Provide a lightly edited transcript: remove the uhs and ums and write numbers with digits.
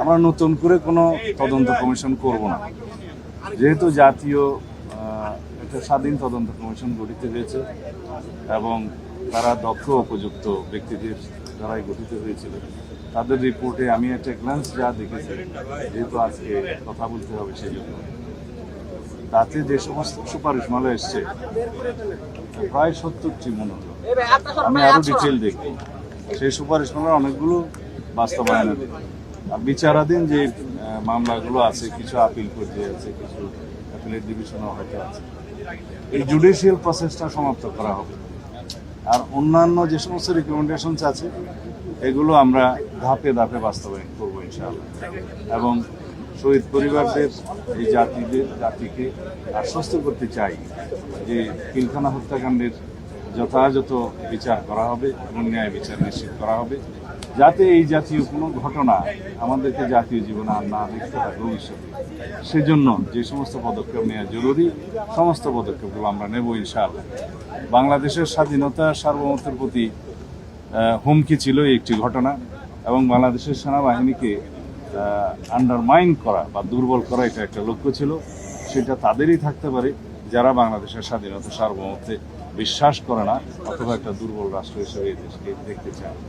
আমরা নতুন করে কোনো তদন্ত কমিশন করব না, যেহেতু জাতীয় একটা স্বাধীন তদন্ত কমিশন গঠিত হয়েছে এবং তারা দক্ষ উপযুক্ত ব্যক্তিদের দ্বারাই গঠিত হয়েছিল। তাদের রিপোর্টে আমি একটা গ্ল্যান্স যা দেখেছি, যেহেতু আজকে কথা বলতে হবে সেই জন্য, তাতে যে সমস্ত সুপারিশমালা এসছে প্রায় 70টি মনে হলো। আমি আরো ডিটেল দেখব, সেই সুপারিশমালার অনেকগুলো বাস্তবায়নাধীন আর বিচারাধীন যে মামলাগুলো আছে, কিছু আপিল পর্যায়ে আছে, কিছু অ্যাপিলেট ডিভিশনও হয়তো আছে। এই জুডিশিয়াল প্রসেসটা সমাপ্ত করা হবে আর অন্যান্য যে সমস্ত রিকমেন্ডেশনস আছে এগুলো আমরা ধাপে ধাপে বাস্তবায়ন করবো ইনশাআল্লাহ। এবং শহীদ পরিবারদের এই জাতিকে আশ্বস্ত করতে চাই যে পিলখানা হত্যাকাণ্ডের যথাযথ বিচার করা হবে এবং ন্যায় বিচার নিশ্চিত করা হবে, যাতে এই জাতীয় কোনো ঘটনা আমাদেরকে জাতীয় জীবনে আর না দেখতে হয় ভবিষ্যতে। সেজন্য যে সমস্ত পদক্ষেপ নেওয়া জরুরি সমস্ত পদক্ষেপগুলো আমরা নেব ইনশাআল্লাহ। বাংলাদেশের স্বাধীনতা সার্বভৌমত্বের প্রতি হুমকি ছিল একটি ঘটনা এবং বাংলাদেশের সেনাবাহিনীকে আন্ডারমাইন করা বা দুর্বল করা এটা একটা লক্ষ্য ছিল। সেটা তাদেরই থাকতে পারে যারা বাংলাদেশের স্বাধীনতা সার্বভৌমত্বে বিশ্বাস করে না অথবা একটা দুর্বল রাষ্ট্র হিসেবে এই দেশকে দেখতে চায়।